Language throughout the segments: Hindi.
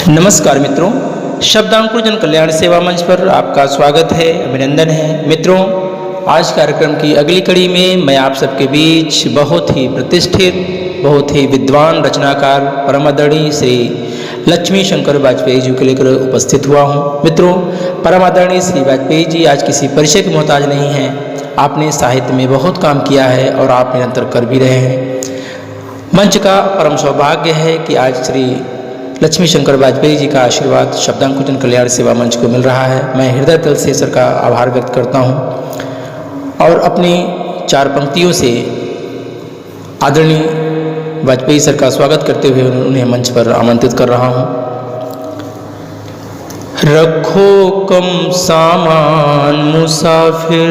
नमस्कार मित्रों, शब्दांकुर जन कल्याण सेवा मंच पर आपका स्वागत है, अभिनंदन है। मित्रों, आज कार्यक्रम की अगली कड़ी में मैं आप सबके बीच बहुत ही प्रतिष्ठित, बहुत ही विद्वान रचनाकार परम आदरणीय श्री लक्ष्मी शंकर वाजपेयी जी को लेकर उपस्थित हुआ हूँ। मित्रों, परम आदरणीय श्री वाजपेयी जी आज किसी परिचय के मोहताज नहीं हैं। आपने साहित्य में बहुत काम किया है और आप निरंतर कर भी रहे हैं। मंच का परम सौभाग्य है कि आज श्री लक्ष्मी शंकर वाजपेयी जी का आशीर्वाद शब्दांकुर जन कल्याण सेवा मंच को मिल रहा है। मैं हृदय तल से सर का आभार व्यक्त करता हूं और अपनी चार पंक्तियों से आदरणीय वाजपेयी सर का स्वागत करते हुए उन्हें मंच पर आमंत्रित कर रहा हूं। रखो कम सामान मुसाफिर,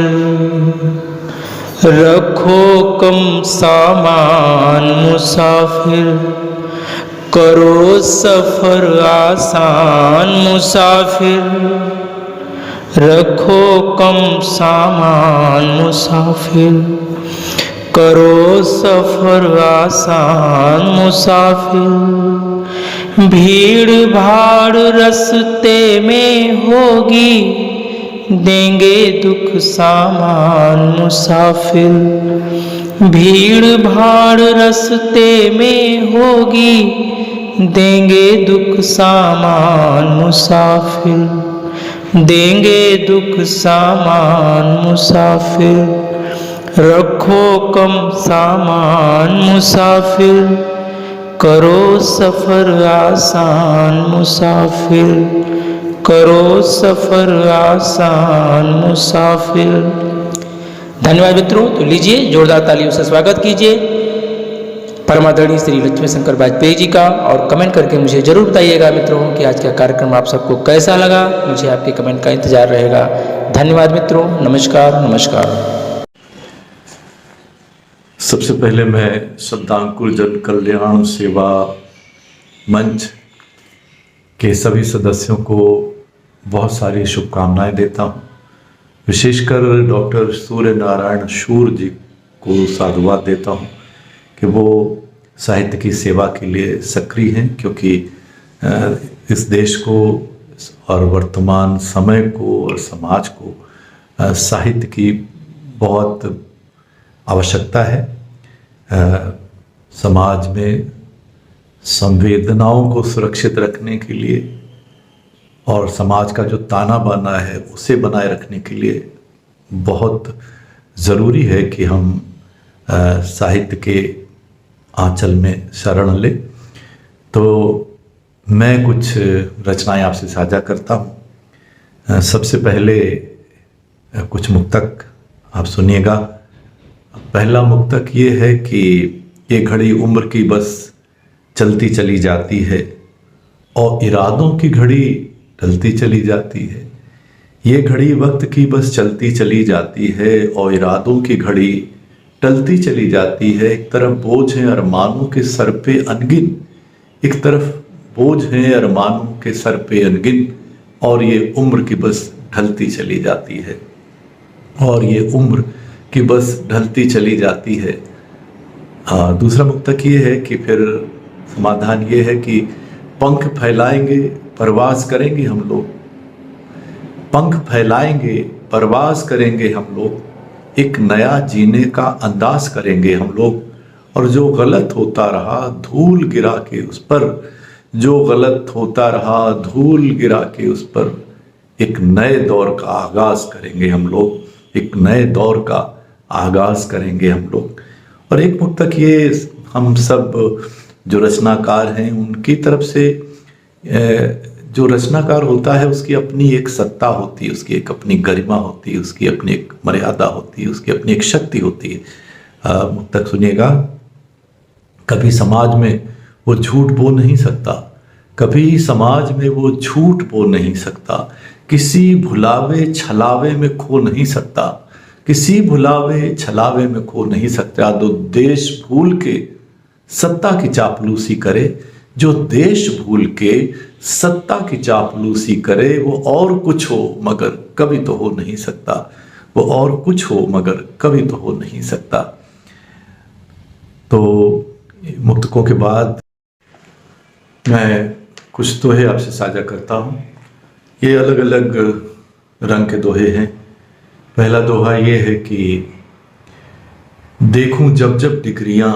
रखो कम सामान मुसाफिर, करो सफर आसान मुसाफिर। रखो कम सामान मुसाफिर, करो सफर आसान मुसाफिर। भीड़ भाड़ रस्ते में होगी, देंगे दुख सामान मुसाफिर। भीड़ भाड़ रस्ते में होगी, देंगे दुख सामान मुसाफिर। देंगे दुख सामान मुसाफिर। रखो कम सामान मुसाफिर, करो सफर आसान मुसाफिर। करो सफर आसान मुसाफिर। धन्यवाद मित्रों। तो लीजिए जोरदार तालियों से स्वागत कीजिए परमादरणीय श्री लक्ष्मी शंकर वाजपेयी जी का और कमेंट करके मुझे जरूर बताइएगा मित्रों कि आज का कार्यक्रम आप सबको कैसा लगा। मुझे आपके कमेंट का इंतजार रहेगा। धन्यवाद मित्रों। नमस्कार नमस्कार। सबसे पहले मैं शब्दांकुर जन कल्याण सेवा मंच के सभी सदस्यों को बहुत सारी शुभकामनाएं देता हूं। विशेषकर डॉक्टर सूर्य नारायण शूर जी को साधुवाद देता हूं कि वो साहित्य की सेवा के लिए सक्रिय हैं, क्योंकि इस देश को और वर्तमान समय को और समाज को साहित्य की बहुत आवश्यकता है। समाज में संवेदनाओं को सुरक्षित रखने के लिए और समाज का जो ताना बाना है उसे बनाए रखने के लिए बहुत ज़रूरी है कि हम साहित्य के आंचल में शरण लें। तो मैं कुछ रचनाएं आपसे साझा करता हूँ। सबसे पहले कुछ मुक्तक आप सुनिएगा। पहला मुक्तक ये है कि ये घड़ी उम्र की बस चलती चली जाती है और इरादों की घड़ी ढलती चली जाती है। ये घड़ी वक्त की बस चलती चली जाती है और इरादों की घड़ी टलती चली जाती है। एक तरफ बोझ है अरमानों के सर पे अनगिन, एक तरफ बोझ है अरमानों के सर पे अनगिन, और ये उम्र की बस ढलती चली जाती है। और ये उम्र की बस ढलती चली जाती है। दूसरा मुक्तक ये है कि फिर समाधान ये है कि पंख फैलाएंगे परवाज करेंगे हम लोग, पंख फैलाएंगे परवाज करेंगे हम लोग, एक नया जीने का अंदाज करेंगे हम लोग। और जो गलत होता रहा धूल गिरा के उस पर, जो गलत होता रहा धूल गिरा के उस पर, एक नए दौर का आगाज करेंगे हम लोग, एक नए दौर का आगाज करेंगे हम लोग। और एक मुक्तक ये हम सब जो रचनाकार हैं उनकी तरफ से, जो रचनाकार होता है उसकी अपनी एक सत्ता होती है, उसकी एक अपनी गरिमा होती है, उसकी अपनी एक मर्यादा होती है, उसकी अपनी एक शक्ति होती है। मुक्तक सुनिएगा। कभी समाज में वो झूठ बोल नहीं सकता, कभी समाज में वो झूठ बोल नहीं सकता, किसी भुलावे छलावे में खो नहीं सकता, किसी भुलावे छलावे में खो नहीं सकता। जो देश भूल के सत्ता की चापलूसी करे, जो देश भूल के सत्ता की चापलूसी करे, वो और कुछ हो मगर कभी तो हो नहीं सकता, वो और कुछ हो मगर कभी तो हो नहीं सकता। तो मुक्तकों के बाद मैं कुछ दोहे आपसे साझा करता हूँ। ये अलग अलग रंग के दोहे हैं। पहला दोहा ये है कि देखूं जब जब डिग्रियां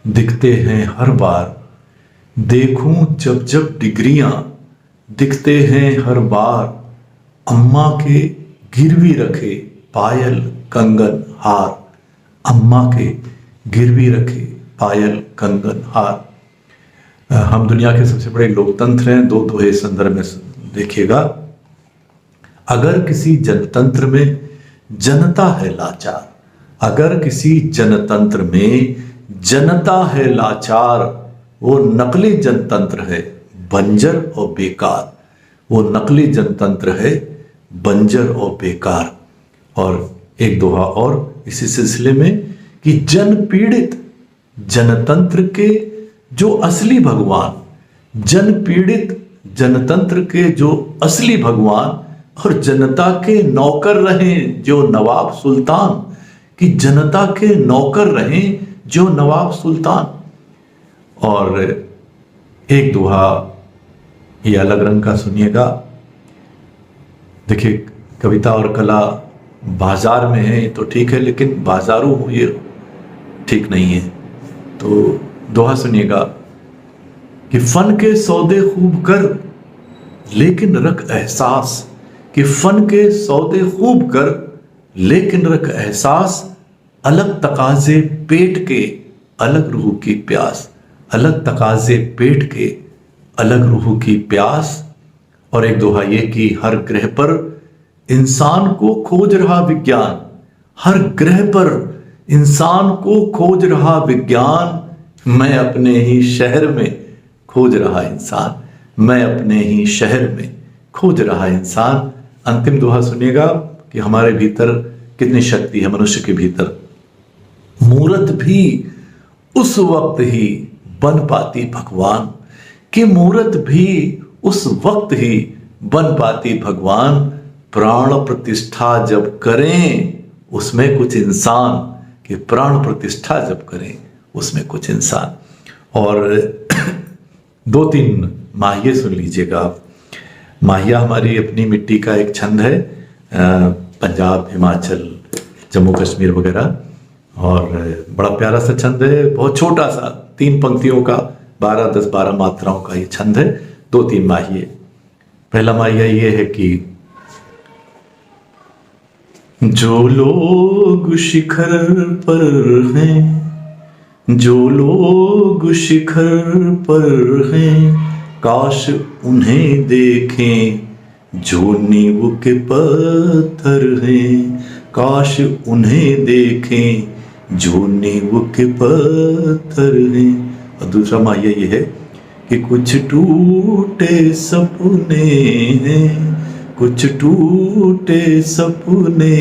दिखते हैं हर बार, देखूं जब जब डिग्रियां दिखते हैं हर बार, अम्मा के गिरवी रखे पायल कंगन हार, अम्मा के गिरवी रखे पायल कंगन हार। हम दुनिया के सबसे बड़े लोकतंत्र हैं। दो दोहे संदर्भ में देखिएगा। अगर किसी जनतंत्र में जनता है लाचार, अगर किसी जनतंत्र में जनता है लाचार, वो नकली जनतंत्र है बंजर और बेकार, वो नकली जनतंत्र है बंजर और बेकार। और एक दोहा और इसी सिलसिले में कि जन पीड़ित जनतंत्र के जो असली भगवान, जन पीड़ित जनतंत्र के जो असली भगवान और जनता के नौकर रहें जो नवाब सुल्तान, कि जनता के नौकर रहें जो नवाब सुल्तान। और एक दोहा ये अलग रंग का सुनिएगा। देखिए, कविता और कला बाजार में है तो ठीक है, लेकिन बाजारू ये ठीक नहीं है। तो दोहा सुनिएगा कि फन के सौदे खूब कर लेकिन रख एहसास, कि फन के सौदे खूब कर लेकिन रख एहसास, अलग तकाजे पेट के अलग रूह की प्यास, अलग तकाजे पेट के अलग रूह की प्यास। और एक दोहा ये कि हर ग्रह पर इंसान को खोज रहा विज्ञान, हर ग्रह पर इंसान को खोज रहा विज्ञान, मैं अपने ही शहर में खोज रहा इंसान, मैं अपने ही शहर में खोज रहा इंसान। अंतिम दोहा सुनिएगा कि हमारे भीतर कितनी शक्ति है मनुष्य के भीतर। मूरत भी उस वक्त ही बन पाती भगवान, कि मूरत भी उस वक्त ही बन पाती भगवान, प्राण प्रतिष्ठा जब करें उसमें कुछ इंसान, कि प्राण प्रतिष्ठा जब करें उसमें कुछ इंसान। और दो तीन माहिए सुन लीजिएगा। माहिया हमारी अपनी मिट्टी का एक छंद है, पंजाब, हिमाचल, जम्मू कश्मीर वगैरह, और बड़ा प्यारा सा छंद है, बहुत छोटा सा, 3 पंक्तियों का, 12 मात्राओं का ये छंद है। 2-3 माहिए। पहला माहिया ये है कि जो लोग शिखर पर हैं, जो लोग शिखर पर हैं, काश उन्हें देखें जो नींव के पत्थर हैं, काश उन्हें देखें जो नींव के पत्थर हैं। और दूसरा माहिया ये है कि कुछ टूटे सपने हैं, कुछ टूटे सपने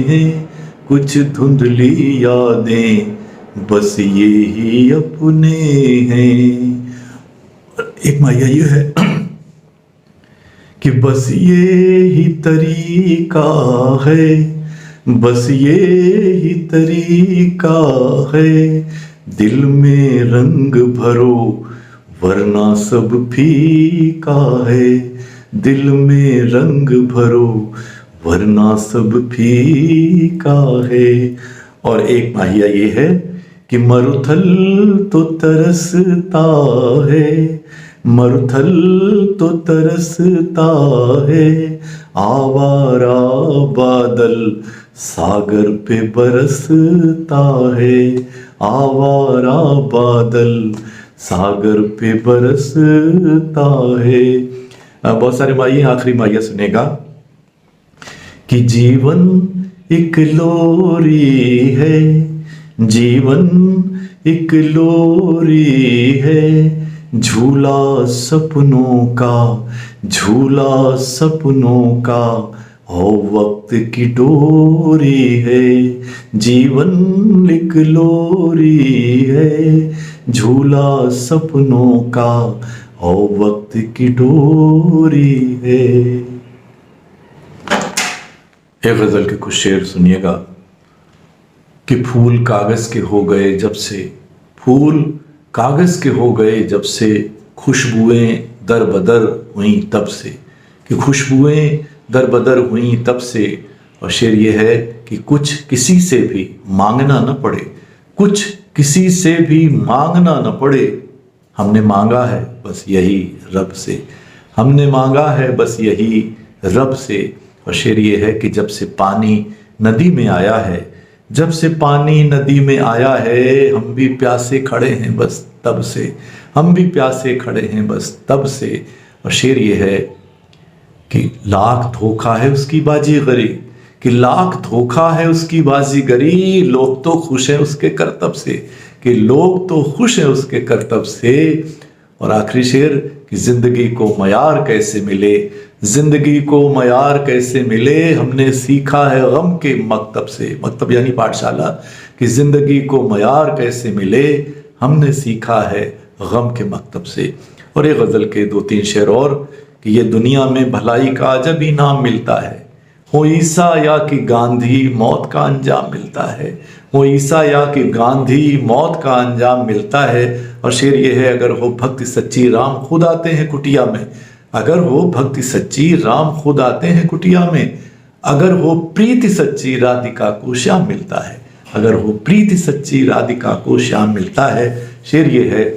हैं, कुछ धुंधली यादें बस ये ही अपने हैं। एक माहिया ये है कि बस ये ही तरीका है, बस ये ही तरीका है, दिल में रंग भरो वरना सब फीका है, दिल में रंग भरो वरना सब फीका है। और एक माहिया ये है कि मरुथल तो तरसता है, मरुथल तो तरसता है, आवारा बादल सागर पे बरसता है, आवारा बादल सागर पे बरसता है। बहुत सारे माहिए, आखिरी माहिया सुनेगा कि जीवन एक लोरी है, जीवन एक लोरी है, झूला सपनों का, झूला सपनों का, और वक्त की डोरी है, जीवन एक लोरी है, झूला सपनों का, और वक्त की डोरी है। एक गजल के कुछ शेर सुनिएगा कि फूल कागज के हो गए जब से, फूल कागज के हो गए जब से, खुशबुएं दर बदर हुई तब से, कि खुशबुएं दर बदर हुई तब से। और शेर ये है कि कुछ किसी से भी मांगना न पड़े, कुछ किसी से भी मांगना न पड़े, हमने मांगा है बस यही रब से, हमने मांगा है बस यही रब से। और शेर ये है कि जब से पानी नदी में आया है, जब से पानी नदी में आया है, हम भी प्यासे खड़े हैं बस तब से, हम भी प्यासे खड़े हैं बस तब से। और शेर ये है कि लाख धोखा है उसकी बाजीगरी, कि लाख धोखा है उसकी बाजीगरी, लोग तो खुश हैं उसके करतब से, कि लोग तो खुश हैं उसके करतब से। और आखिरी शेर कि जिंदगी को मयार कैसे मिले, जिंदगी को मयार कैसे मिले, हमने सीखा है गम के मकतब से, मकतब यानी पाठशाला, कि जिंदगी को मयार कैसे मिले, हमने सीखा है गम के मकतब से। और ये गज़ल के 2-3 शेर और कि ये दुनिया में भलाई का अजब इनाम मिलता है, हो ईसा या कि गांधी मौत का अंजाम मिलता है, हो ईसा या कि गांधी मौत का अंजाम मिलता है। और शेर ये है अगर हो भक्ति सच्ची राम खुद आते हैं कुटिया में, अगर हो भक्ति सच्ची राम खुद आते हैं कुटिया में, अगर हो प्रीति सच्ची राधिका को श्याम मिलता है, अगर हो प्रीति सच्ची राधिका को श्याम मिलता है। शेर ये है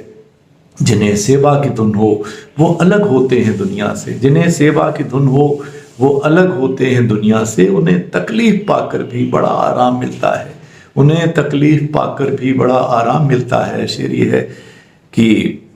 जिन्हें सेवा की धुन हो वो अलग होते हैं दुनिया से, जिन्हें सेवा की धुन हो वो अलग होते हैं दुनिया से, उन्हें तकलीफ पाकर भी बड़ा आराम मिलता है, उन्हें तकलीफ पाकर भी बड़ा आराम मिलता है। शेर ये है कि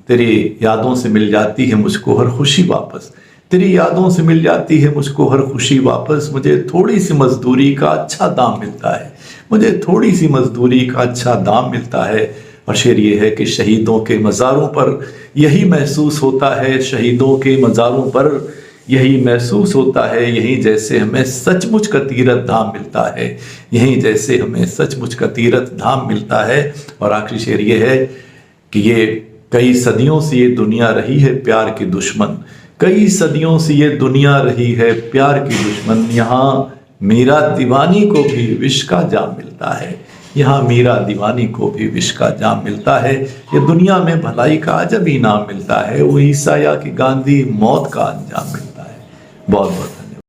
तेरी यादों से मिल जाती है मुझको हर खुशी वापस, तेरी यादों से मिल जाती है मुझको हर खुशी वापस, मुझे थोड़ी सी मजदूरी का अच्छा दाम मिलता है, मुझे थोड़ी सी मजदूरी का अच्छा दाम मिलता है। और शेर ये है कि शहीदों के मज़ारों पर यही महसूस होता है, शहीदों के मज़ारों पर यही महसूस होता है, यहीं जैसे हमें सचमुच का तीरथ धाम मिलता है, यहीं जैसे हमें सचमुच का तीरथ धाम मिलता है। और आखिरी शेर ये है कि ये कई सदियों से ये दुनिया रही है प्यार की दुश्मन, कई सदियों से ये दुनिया रही है प्यार की दुश्मन, यहाँ मीरा दीवानी को भी विष का जाम मिलता है, यहाँ मीरा दीवानी को भी विष का जाम मिलता है। ये दुनिया में भलाई का अजब इनाम मिलता है, वो ईसा या कि गांधी मौत का अंजाम मिलता है। बहुत बहुत